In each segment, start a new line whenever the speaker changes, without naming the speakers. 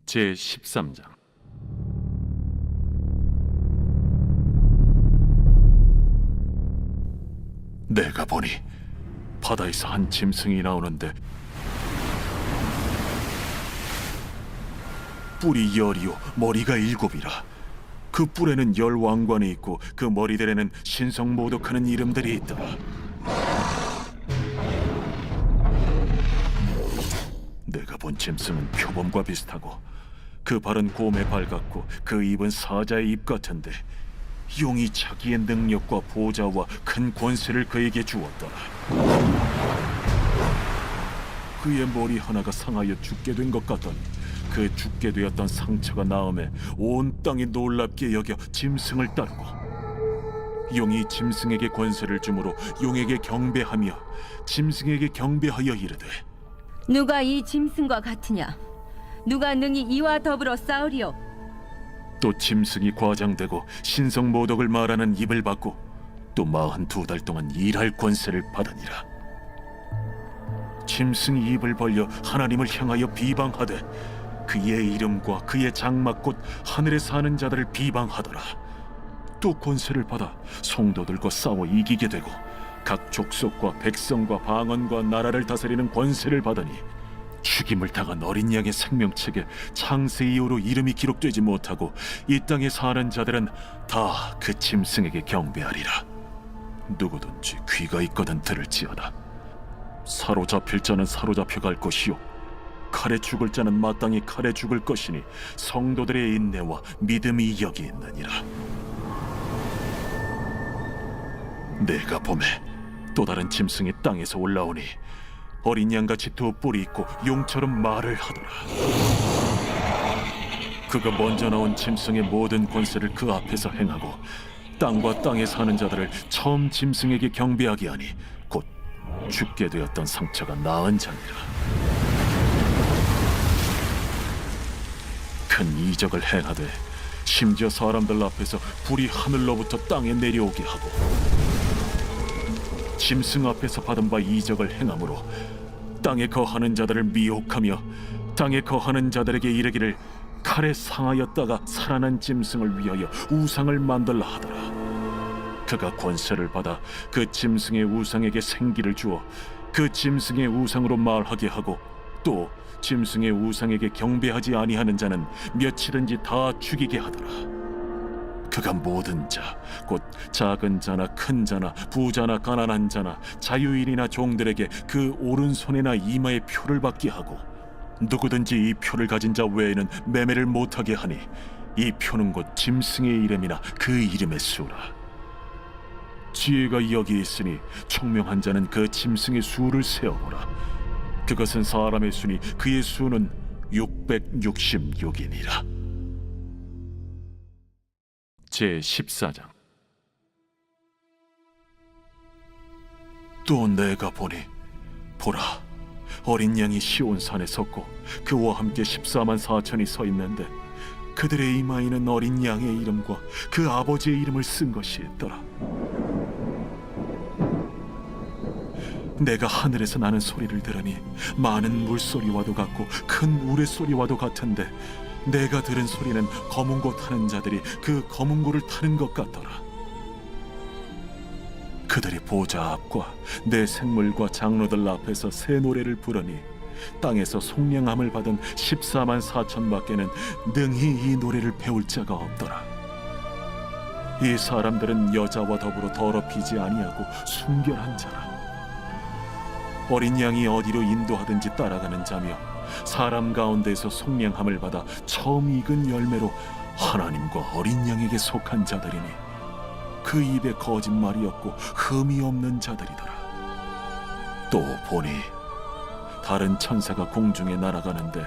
제13장. 내가 보니 바다에서 한 짐승이 나오는데 뿔이 열이요 머리가 일곱이라. 그 뿔에는 열 왕관이 있고 그 머리들에는 신성모독하는 이름들이 있더라. 내가 본 짐승은 표범과 비슷하고 그 발은 곰의 발 같고 그 입은 사자의 입 같은데 용이 자기의 능력과 보좌와 큰 권세를 그에게 주었더라. 그의 머리 하나가 상하여 죽게 된 것 같더니 그 죽게 되었던 상처가 나음에 온 땅이 놀랍게 여겨 짐승을 따르고 용이 짐승에게 권세를 주므로 용에게 경배하며 짐승에게 경배하여 이르되
누가 이 짐승과 같으냐? 누가 능히 이와 더불어 싸우리요?
또 짐승이 과장되고 신성모독을 말하는 입을 받고 또 42달 동안 일할 권세를 받으니라. 짐승이 입을 벌려 하나님을 향하여 비방하되 그의 이름과 그의 장막 곧 하늘에 사는 자들을 비방하더라. 또 권세를 받아 성도들과 싸워 이기게 되고 각 족속과 백성과 방언과 나라를 다스리는 권세를 받으니 죽임을 당한 어린 양의 생명책에 창세 이후로 이름이 기록되지 못하고 이 땅에 사는 자들은 다 그 짐승에게 경배하리라. 누구든지 귀가 있거든 들을지어다. 사로잡힐 자는 사로잡혀 갈 것이요 칼에 죽을 자는 마땅히 칼에 죽을 것이니 성도들의 인내와 믿음이 여기 있느니라. 내가 보매 또 다른 짐승이 땅에서 올라오니 어린 양같이 두 뿔이 있고 용처럼 말을 하더라. 그가 먼저 나온 짐승의 모든 권세를 그 앞에서 행하고 땅과 땅에 사는 자들을 처음 짐승에게 경배하게 하니 곧 죽게 되었던 상처가 나은 자니라. 큰 이적을 행하되 심지어 사람들 앞에서 불이 하늘로부터 땅에 내려오게 하고 짐승 앞에서 받은 바 이적을 행함으로 땅에 거하는 자들을 미혹하며 땅에 거하는 자들에게 이르기를 칼에 상하였다가 살아난 짐승을 위하여 우상을 만들라 하더라. 그가 권세를 받아 그 짐승의 우상에게 생기를 주어 그 짐승의 우상으로 말하게 하고 또 짐승의 우상에게 경배하지 아니하는 자는 며칠든지 다 죽이게 하더라. 그가 모든 자, 곧 작은 자나 큰 자나 부자나 가난한 자나 자유인이나 종들에게 그 오른손이나 이마에 표를 받게 하고 누구든지 이 표를 가진 자 외에는 매매를 못하게 하니 이 표는 곧 짐승의 이름이나 그 이름의 수라. 지혜가 여기 있으니 총명한 자는 그 짐승의 수를 세어보라. 그것은 사람의 수니 그의 수는 666이니라. 제14장. 또 내가 보니 보라 어린 양이 시온산에 섰고 그와 함께 14만 4천이 서 있는데 그들의 이마에는 어린 양의 이름과 그 아버지의 이름을 쓴 것이 있더라. 내가 하늘에서 나는 소리를 들으니 많은 물소리와도 같고 큰 우레소리와도 같은데 내가 들은 소리는 검은고 타는 자들이 그 검은고를 타는 것 같더라. 그들이 보좌 앞과 내 생물과 장로들 앞에서 새 노래를 부르니 땅에서 속량함을 받은 14만 4천 밖에는 능히 이 노래를 배울 자가 없더라. 이 사람들은 여자와 더불어 더럽히지 아니하고 순결한 자라. 어린 양이 어디로 인도하든지 따라가는 자며 사람 가운데에서 속량함을 받아 처음 익은 열매로 하나님과 어린 양에게 속한 자들이니 그 입에 거짓말이 없고 흠이 없는 자들이더라. 또 보니 다른 천사가 공중에 날아가는데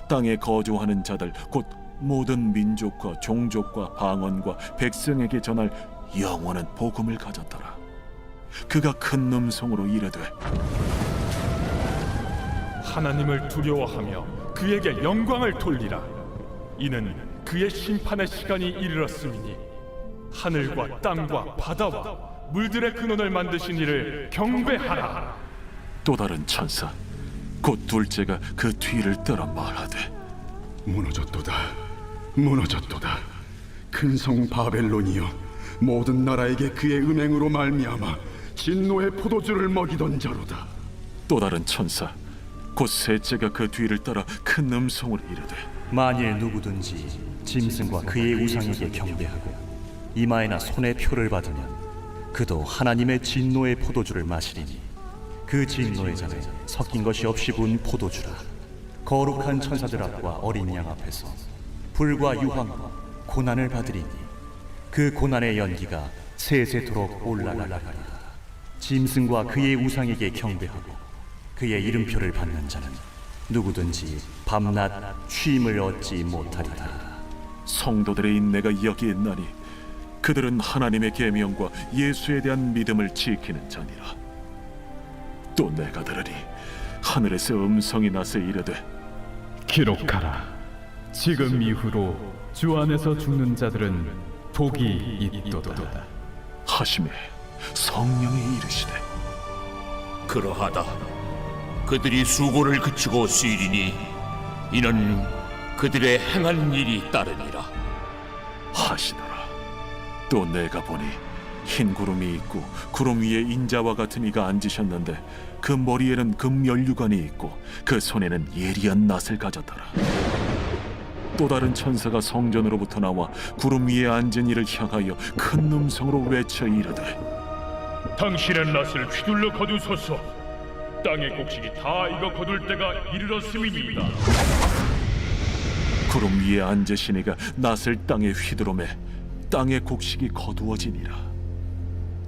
땅에 거주하는 자들 곧 모든 민족과 종족과 방언과 백성에게 전할 영원한 복음을 가졌더라. 그가 큰 음성으로 이르되
하나님을 두려워하며 그에게 영광을 돌리라. 이는 그의 심판의 시간이 이르렀음이니 하늘과 땅과 바다와 물들의 근원을 만드신 이를 경배하라.
또 다른 천사 곧 둘째가 그 뒤를 따라 말하되
무너졌도다. 무너졌도다. 큰 성 바벨론이여, 모든 나라에게 그의 음행으로 말미암아 진노의 포도주를 먹이던 자로다.
또 다른 천사 곧 셋째가 그 뒤를 따라 큰 음성으로 이르되
만일 누구든지 짐승과 그의 우상에게 경배하고 이마에나 손에 표를 받으면 그도 하나님의 진노의 포도주를 마시리니 그 진노의 잔에 섞인 것이 없이 부은 포도주라. 거룩한 천사들 앞과 어린 양 앞에서 불과 유황과 고난을 받으리니 그 고난의 연기가 세세토록 올라가리라. 짐승과 그의 우상에게 경배하고 그의 이름표를 받는 자는 누구든지 밤낮 쉼을 얻지 못하리라.
성도들의 인내가 여기에 있나니 그들은 하나님의 계명과 예수에 대한 믿음을 지키는 자니라. 또 내가 들으니 하늘에서 음성이 나서 이르되
기록하라. 지금 이후로 주 안에서 죽는 자들은 복이 있도다.
하심에 성령이 이르시되
그러하다. 그들이 수고를 그치고 쉬리니 이는 그들의 행한 일이 따르니라
하시더라. 또 내가 보니 흰 구름이 있고 구름 위에 인자와 같은 이가 앉으셨는데 그 머리에는 금 연류관이 있고 그 손에는 예리한 낫을 가졌더라. 또 다른 천사가 성전으로부터 나와 구름 위에 앉은 이를 향하여 큰 음성으로 외쳐 이르되
당신의 낫을 휘둘러 거두소서. 땅의 곡식이 다 익어 거둘 때가 이르렀음이니이다.
구름 위에 앉으신 이가 낫을 땅에 휘두르매 땅의 곡식이 거두어지니라.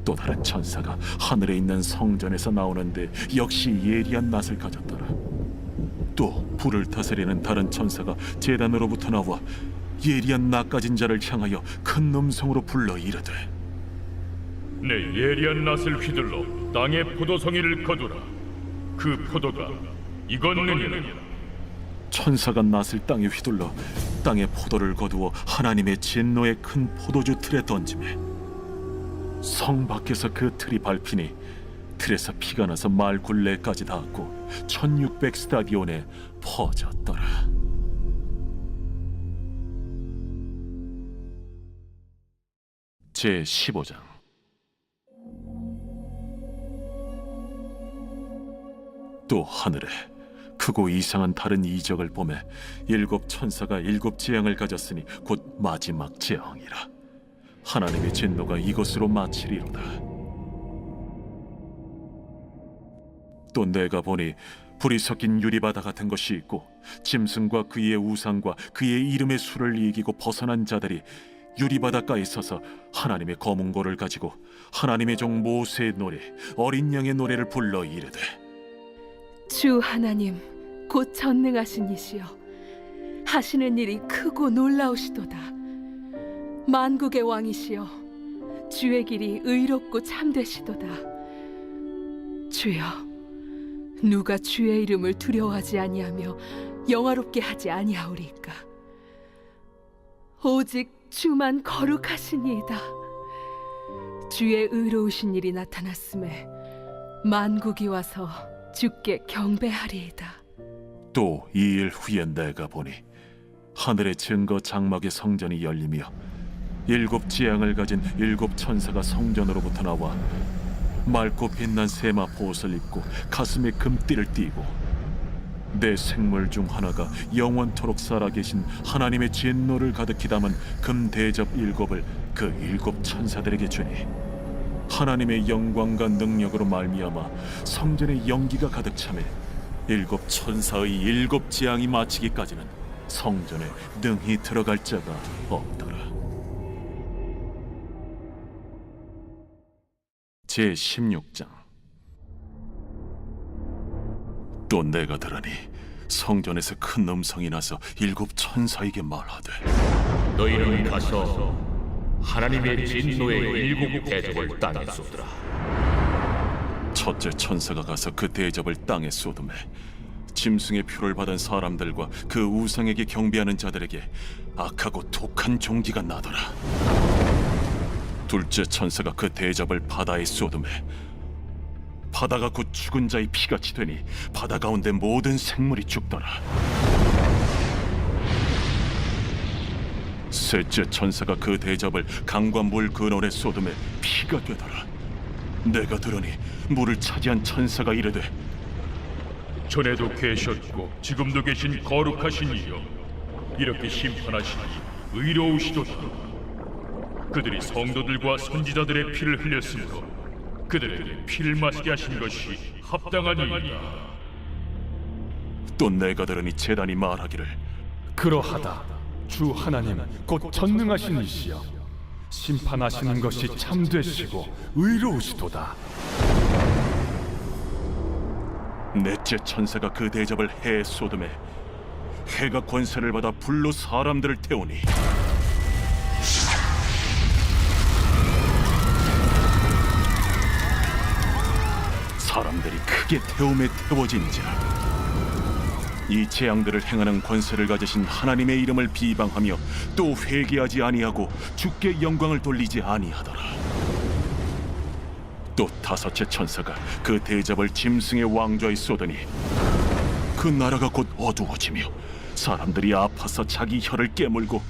또 다른 천사가 하늘에 있는 성전에서 나오는데 역시 예리한 낫을 가졌더라. 또 불을 다스리는 다른 천사가 제단으로부터 나와 예리한 낫 가진 자를 향하여 큰 음성으로 불러 이르되
내 예리한 낫을 휘둘러 땅의 포도송이를 거두라. 그 포도가 익었느니라.
천사가 낫을 땅에 휘둘러 땅의 포도를 거두어 하나님의 진노의 큰 포도주 틀에 던지매 성 밖에서 그 틀이 밟히니 틀에서 피가 나서 말 굴레까지 닿았고 1600 스타디온에 퍼졌더라. 제 15장. 또 하늘에 크고 이상한 다른 이적을 보매 일곱 천사가 일곱 재앙을 가졌으니 곧 마지막 재앙이라. 하나님의 진노가 이것으로 마치리로다. 또 내가 보니 불이 섞인 유리바다 같은 것이 있고 짐승과 그의 우상과 그의 이름의 수를 이기고 벗어난 자들이 유리바닷가에 서서 하나님의 검은고를 가지고 하나님의 종 모세의 노래 어린 양의 노래를 불러 이르되
주 하나님 곧 전능하신 이시여, 하시는 일이 크고 놀라우시도다. 만국의 왕이시여, 주의 길이 의롭고 참되시도다. 주여, 누가 주의 이름을 두려워하지 아니하며 영화롭게 하지 아니하오리까? 오직 주만 거룩하시니이다. 주의 의로우신 일이 나타났음에 만국이 와서 주께 경배하리이다.
또 2일 후에 내가 보니 하늘의 증거 장막의 성전이 열리며 일곱 지향을 가진 일곱 천사가 성전으로부터 나와 맑고 빛난 세마 보옷을 입고 가슴에 금띠를 띠고 내 생물 중 하나가 영원토록 살아계신 하나님의 진노를 가득히 담은 금 대접 일곱을 그 일곱 천사들에게 주니 하나님의 영광과 능력으로 말미암아 성전에 연기가 가득 차매 일곱 천사의 일곱 재앙이 마치기까지는 성전에 능히 들어갈 자가 없더라. 제 16장. 또 내가 들으니 성전에서 큰 음성이 나서 일곱 천사에게 말하되
너희는 가서 하나님의 진노의 일곱 대접을 땅에 쏟으라.
첫째 천사가 가서 그 대접을 땅에 쏟음에 짐승의 표를 받은 사람들과 그 우상에게 경배하는 자들에게 악하고 독한 종기가 나더라. 둘째 천사가 그 대접을 바다에 쏟음에 바다가 곧 죽은 자의 피같이 되니 바다 가운데 모든 생물이 죽더라. 셋째 천사가 그 대접을 강과 물 근원에 쏟음에 피가 되더라. 내가 들으니 물을 차지한 천사가 이르되,
전에도 계셨고 지금도 계신 거룩하신 이여, 이렇게 심판하시니 의로우시도다. 그들이 성도들과 선지자들의 피를 흘렸으므로 그들에게 피를 마시게 하신 것이 합당하니이다.
또 내가 들으니 제단이 말하기를,
그러하다. 주 하나님 곧 전능하신 이시여, 심판하시는 것이 참되시고 의로우시도다.
넷째 천사가 그 대접을 해에 쏟음에 해가 권세를 받아 불로 사람들을 태우니 사람들이 크게 태움에 태워진지라. 이 재앙들을 행하는 권세를 가지신 하나님의 이름을 비방하며 또 회개하지 아니하고 주께 영광을 돌리지 아니하더라. 또 다섯째 천사가 그 대접을 짐승의 왕좌에 쏟으니 그 나라가 곧 어두워지며 사람들이 아파서 자기 혀를 깨물고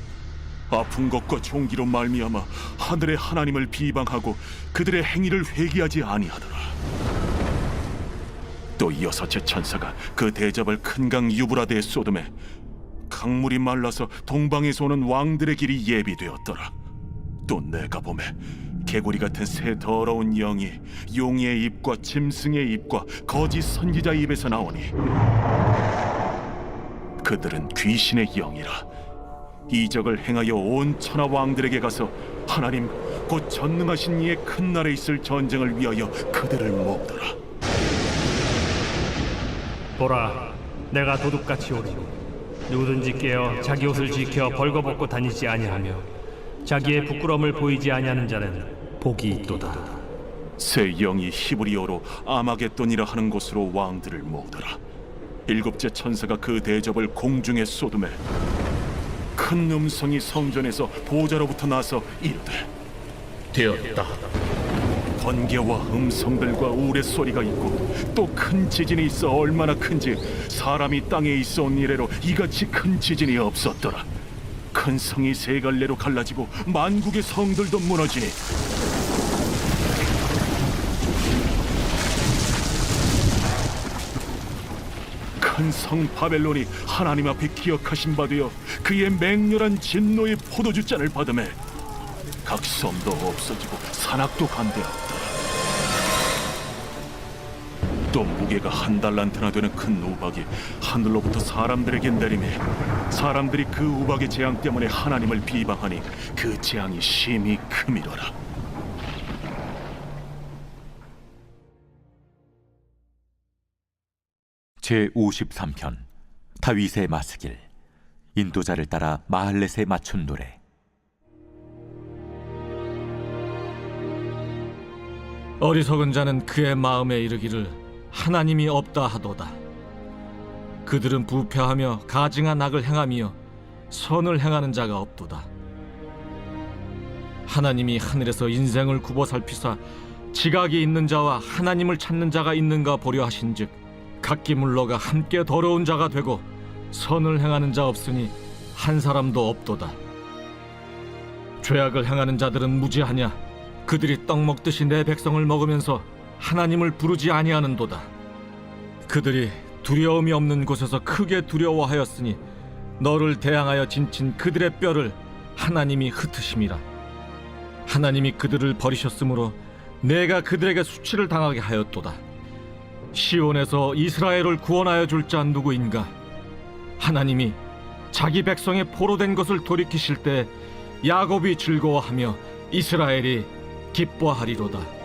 아픈 것과 종기로 말미암아 하늘의 하나님을 비방하고 그들의 행위를 회개하지 아니하더라. 또 여섯째 천사가 그 대접을 큰 강 유브라데에 쏟음에 강물이 말라서 동방에서 오는 왕들의 길이 예비되었더라. 또 내가 보매 개구리 같은 새 더러운 영이 용의 입과 짐승의 입과 거짓 선지자 입에서 나오니 그들은 귀신의 영이라. 이적을 행하여 온 천하 왕들에게 가서 하나님 곧 전능하신 이의 큰 날에 있을 전쟁을 위하여 그들을 모으더라.
보라, 내가 도둑같이 오리니 누구든지 깨어 자기 옷을 지켜 벌거벗고 다니지 아니하며 자기의 부끄러움을 보이지 아니하는 자는 복이 있도다.
새 영이 히브리어로 아마겟돈이라 하는 곳으로 왕들을 모으더라. 일곱째 천사가 그 대접을 공중에 쏟음에 큰 음성이 성전에서 보좌로부터 나서 이르되,
되었다.
번개와 음성들과 우레소리가 있고 또 큰 지진이 있어 얼마나 큰지 사람이 땅에 있어 온 이래로 이같이 큰 지진이 없었더라. 큰 성이 세 갈래로 갈라지고 만국의 성들도 무너지니 큰 성 바벨론이 하나님 앞에 기억하신 바 되어 그의 맹렬한 진노의 포도주잔을 받음에 각 섬도 없어지고 산악도 간대하였다. 또 무게가 한 달란트나 되는 큰 우박이 하늘로부터 사람들에게 내리매 사람들이 그 우박의 재앙 때문에 하나님을 비방하니 그 재앙이 심히 크미더라.
제53편 다윗의 마스길. 인도자를 따라 마할렛에 맞춘 노래.
어리석은 자는 그의 마음에 이르기를 하나님이 없다 하도다. 그들은 부패하며 가증한 악을 행하며 선을 행하는 자가 없도다. 하나님이 하늘에서 인생을 굽어 살피사 지각이 있는 자와 하나님을 찾는 자가 있는가 보려 하신즉 각기 물러가 함께 더러운 자가 되고 선을 행하는 자 없으니 한 사람도 없도다. 죄악을 행하는 자들은 무지하냐? 그들이 떡 먹듯이 내 백성을 먹으면서 하나님을 부르지 아니하는도다. 그들이 두려움이 없는 곳에서 크게 두려워하였으니 너를 대항하여 진친 그들의 뼈를 하나님이 흩으심이라. 하나님이 그들을 버리셨으므로 내가 그들에게 수치를 당하게 하였도다. 시온에서 이스라엘을 구원하여 줄 자 누구인가? 하나님이 자기 백성의 포로된 것을 돌이키실 때 야곱이 즐거워하며 이스라엘이 기뻐하리로다.